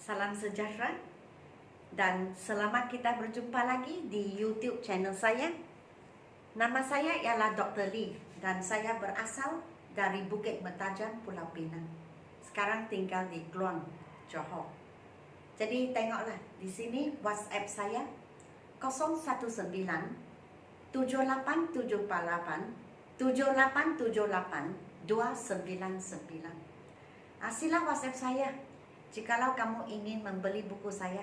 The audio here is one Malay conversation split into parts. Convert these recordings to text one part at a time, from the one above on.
Salam sejahtera dan selamat kita berjumpa lagi di YouTube channel saya. Nama saya ialah Dr. Lee dan saya berasal dari Bukit Mertajam, Pulau Pinang. Sekarang tinggal di Kluang, Johor. Jadi tengoklah di sini WhatsApp saya 019 7878 7878 299. Sila WhatsApp saya jikalau kamu ingin membeli buku saya.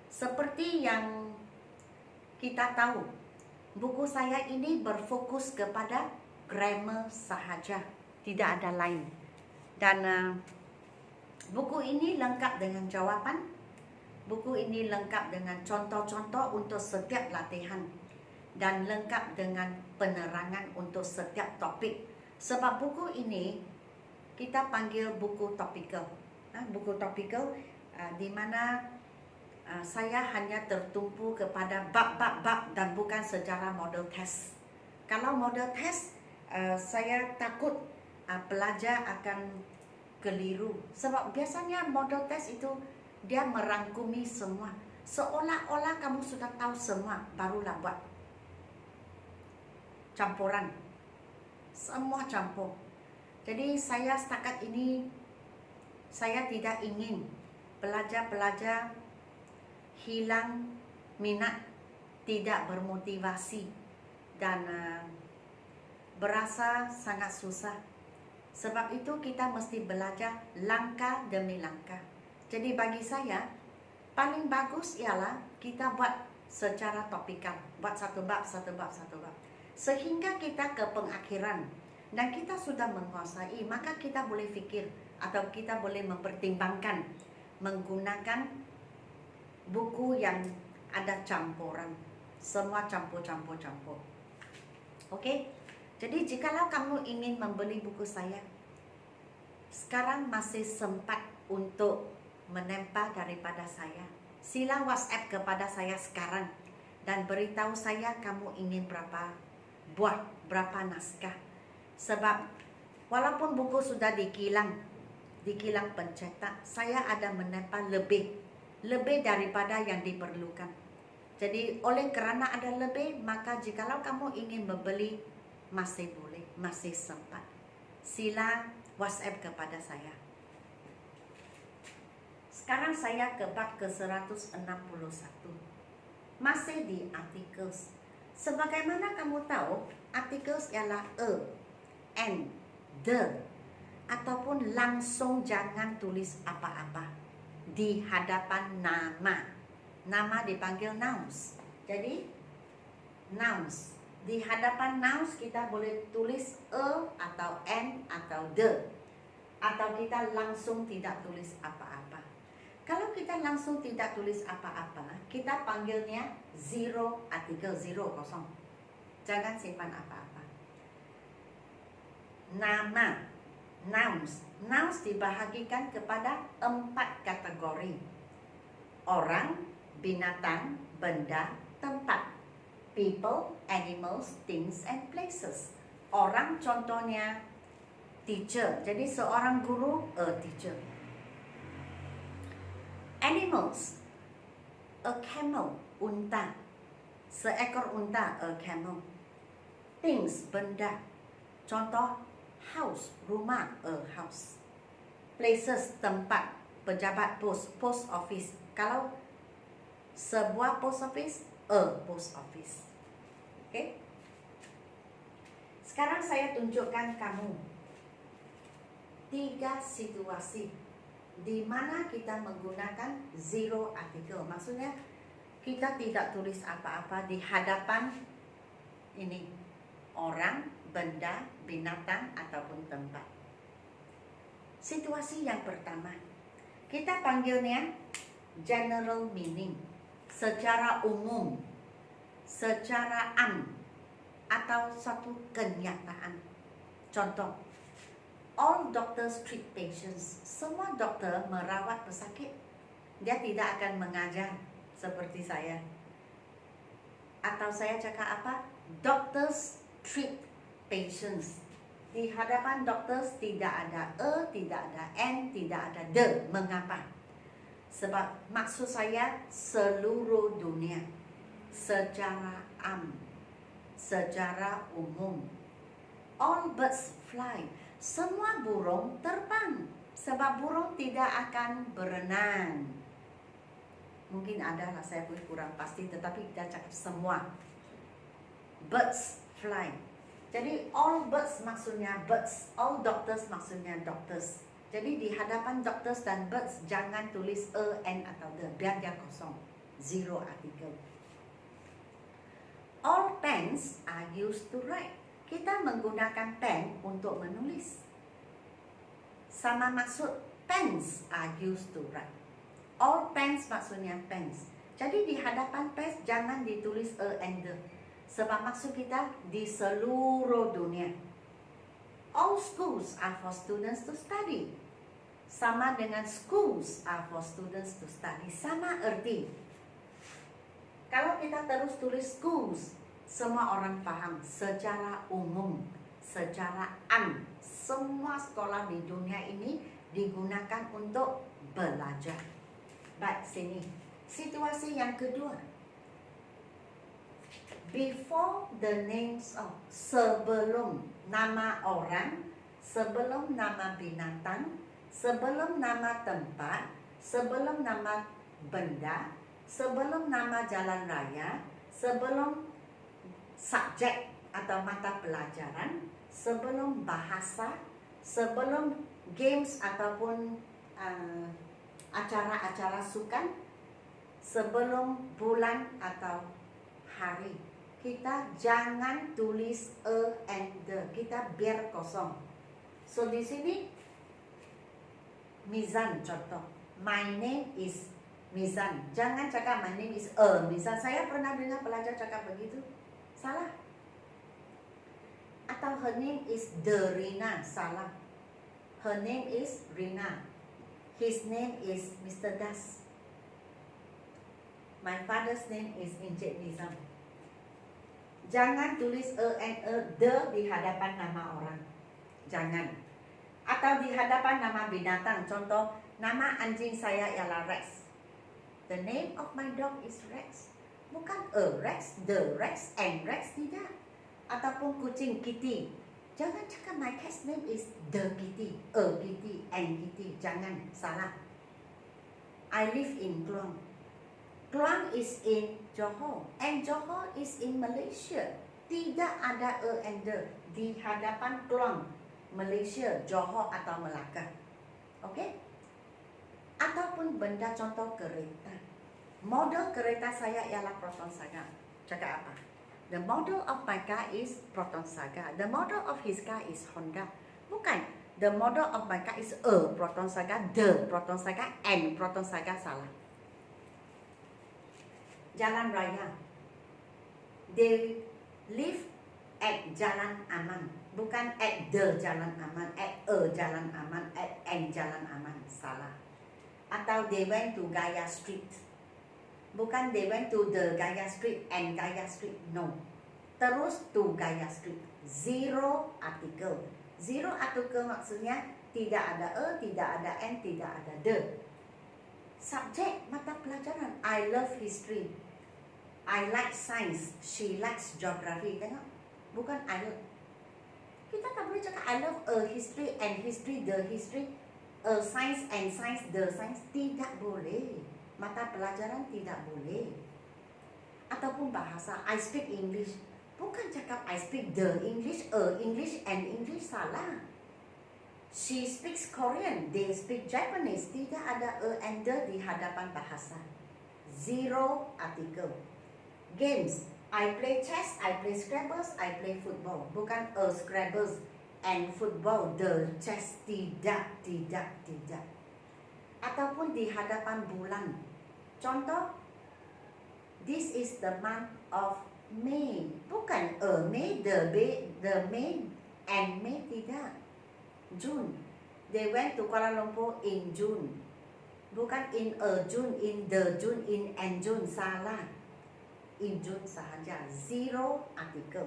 Seperti yang kita tahu, buku saya ini berfokus kepada grammar sahaja, tidak ada lain. Dan buku ini lengkap dengan jawapan. Buku ini lengkap dengan contoh-contoh untuk setiap latihan dan lengkap dengan penerangan untuk setiap topik. Sebab buku ini kita panggil buku topikal. Buku topikal di mana saya hanya tertumpu kepada bab-bab dan bukan secara model test. Kalau model test, saya takut pelajar akan keliru. Sebab biasanya model test itu dia merangkumi semua. Seolah-olah kamu sudah tahu semua, barulah buat campuran. Semua campur. Jadi saya setakat ini, saya tidak ingin pelajar-pelajar hilang minat, tidak bermotivasi dan berasa sangat susah. Sebab itu kita mesti belajar langkah demi langkah. Jadi bagi saya, paling bagus ialah kita buat secara topikal. Buat satu bab. Sehingga kita ke pengakhiran dan kita sudah menguasai, maka kita boleh fikir atau kita boleh mempertimbangkan menggunakan buku yang ada campuran. Semua campur. Okey? Jadi jikalau kamu ingin membeli buku saya, sekarang masih sempat untuk menempel daripada saya. Sila WhatsApp kepada saya sekarang dan beritahu saya kamu ingin berapa buah, berapa naskah. Sebab walaupun buku sudah dikilang pencetak, saya ada menempel lebih daripada yang diperlukan. Jadi oleh kerana ada lebih, maka jikalau kamu ingin membeli, masih boleh, masih sempat. Sila WhatsApp kepada saya. Sekarang saya ke bab ke-161. Masih di articles. Sebagaimana kamu tahu, articles ialah and, the, ataupun langsung jangan tulis apa-apa di hadapan nama. Nama dipanggil nouns. Jadi nouns. Di hadapan nouns kita boleh tulis atau an atau the. Atau kita langsung tidak tulis apa-apa. Kalau kita langsung tidak tulis apa-apa, kita panggilnya zero article, kosong. Jangan simpan apa-apa. Nama, nouns. Nouns dibahagikan kepada 4 kategori. Orang, binatang, benda, tempat. People, animals, things, and places. Orang contohnya teacher. Jadi seorang guru, a teacher. Animals, a camel, unta. Seekor unta, a camel. Things, benda. Contoh, house, rumah, a house. Places, tempat. Pejabat pos, post office. Kalau sebuah post office, a post office. Okey? Sekarang saya tunjukkan kamu 3 situasi di mana kita menggunakan zero article. Maksudnya kita tidak tulis apa-apa di hadapan ini orang, benda, binatang ataupun tempat. Situasi yang pertama, kita panggilnya general meaning, secara umum, secara atau satu kenyataan. Contoh, all doctors treat patients. Semua doktor merawat pesakit. Dia tidak akan mengajar seperti saya. Atau saya cakap apa? Doctors treat patients. Di hadapan doctors tidak ada tidak ada and, tidak ada the. Mengapa? Sebab maksud saya seluruh dunia, secara secara umum. All birds fly. Semua burung terbang. Sebab burung tidak akan berenang. Mungkin ada lah, saya kurang pasti, tetapi kita cakap semua. Birds fly. Jadi all birds maksudnya birds, all doctors maksudnya doctors. Jadi di hadapan doctors dan birds jangan tulis n atau the, biar dia kosong, zero artikel. All pens are used to write. Kita menggunakan pen untuk menulis. Sama maksud pens are used to write. All pens maksudnya pens. Jadi di hadapan pens jangan ditulis and the. Sebab maksud kita di seluruh dunia. All schools are for students to study. Sama dengan schools are for students to study. Sama erti. Kalau kita terus tulis schools, semua orang paham secara umum, secara semua sekolah di dunia ini digunakan untuk belajar. Baik, sini. Situasi yang kedua. Before the names of, sebelum nama orang, sebelum nama binatang, sebelum nama tempat, sebelum nama benda, sebelum nama jalan raya, sebelum subjek atau mata pelajaran, sebelum bahasa, sebelum games ataupun acara-acara sukan, sebelum bulan atau hari. Kita jangan tulis and the, kita biar kosong. So di sini Mizan contoh, my name is Mizan. Jangan cakap my name is Mizan. Saya pernah dengar pelajar cakap begitu, salah. Atau her name is Rina, salah. Her name is Rina. His name is Mr. Das. My father's name is Encik Nizam. Jangan tulis and the di hadapan nama orang. Jangan. Atau di hadapan nama binatang. Contoh, nama anjing saya ialah Rex. The name of my dog is Rex. Bukan Rex, the Rex, and Rex, tidak. Ataupun kucing Kitty. Jangan cakap my cat's name is the Kitty, Kitty, and Kitty. Jangan, salah. I live in Kluang. Kluang is in Johor, and Johor is in Malaysia. Tidak ada and the di hadapan Kluang, Malaysia, Johor atau Melaka. Okey? Ataupun benda, contoh kereta. Model kereta saya ialah Proton Saga. Cakap apa? The model of my car is Proton Saga. The model of his car is Honda. Bukan. The model of my car is Proton Saga, the Proton Saga, and Proton Saga, salah. Jalan raya. They live at Jalan Aman. Bukan at the Jalan Aman, at Jalan Aman, at and Jalan Aman, salah. Atau they went to Gaya Street. Bukan they went to the Gaya Street and Gaya Street, no. Terus to Gaya Street. Zero artikel. Zero artikel maksudnya tidak ada tidak ada and, tidak ada the. Subjek mata pelajaran. I love history. I like science. She likes geography. Tengok. Bukan I love. Kita tak boleh cakap I love history and history, the history, science and science, the science. Tidak boleh. Mata pelajaran tidak boleh. Ataupun bahasa, I speak English. Bukan cakap I speak the English, English and English, salah. She speaks Korean, they speak Japanese. Tidak ada and the di hadapan bahasa. Zero artikel. Games, I play chess, I play Scrabbles, I play football. Bukan Scrabbles and football, the chess. Tidak, tidak, tidak. Ataupun di hadapan bulan. Contoh, this is the month of May. Bukan May, the May and May, tidak. June. They went to Kuala Lumpur in June. Bukan in June, in the June, in and June, salah. In June sahaja. Zero artikel.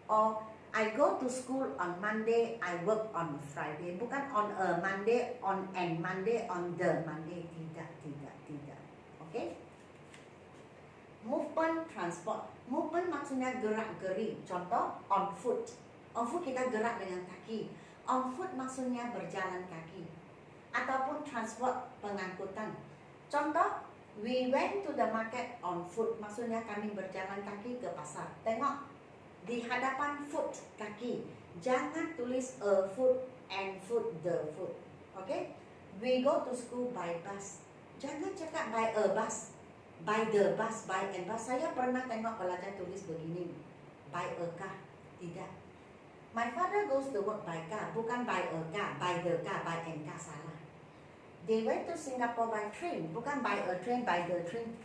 Or I go to school on Monday, I work on Friday. Bukan on a Monday, on and Monday, on the Monday. Tidak. Okay? Movement transport. Movement maksudnya gerak-geri. Contoh, on foot. On foot kita gerak dengan kaki. On foot maksudnya berjalan kaki. Ataupun transport, pengangkutan. Contoh, we went to the market on foot. Maksudnya kami berjalan kaki ke pasar. Tengok, di hadapan foot, kaki. Jangan tulis a foot and foot, the foot. Okay? We go to school by bus. Jangan cakap by a bus. By the bus, by and bus. Saya pernah tengok pelajar tulis begini. By a car. Tidak. My father goes to work by car. Bukan by a car. By the car, by and car. Salah. They went to Singapore by train. Bukan by a train, by the train.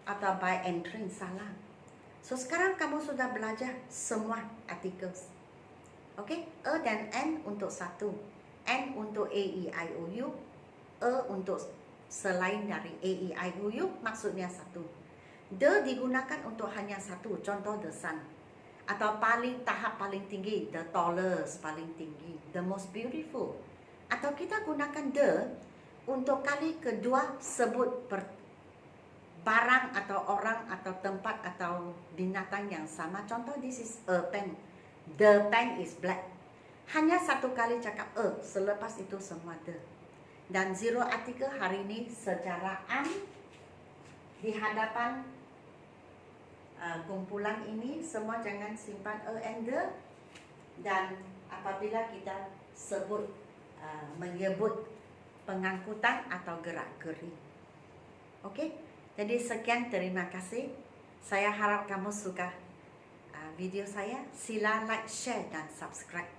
Atau by and train. Salah. So sekarang kamu sudah belajar semua articles. Okay? A dan N untuk satu. N untuk A, E, I, O, U. E untuk selain dari A, E, I, O, U, maksudnya satu. The digunakan untuk hanya satu, contoh the sun. Atau tahap paling tinggi, the tallest, paling tinggi, the most beautiful. Atau kita gunakan the untuk kali kedua sebut barang atau orang atau tempat atau binatang yang sama. Contoh, this is a pen. The pen is black. Hanya satu kali cakap selepas itu semua the. Dan zero artikel hari ini secara di hadapan kumpulan ini semua jangan simpan a and the. Dan apabila kita menyebut pengangkutan atau gerak-geri. Okey? Jadi sekian, terima kasih. Saya harap kamu suka video saya. Sila like, share dan subscribe.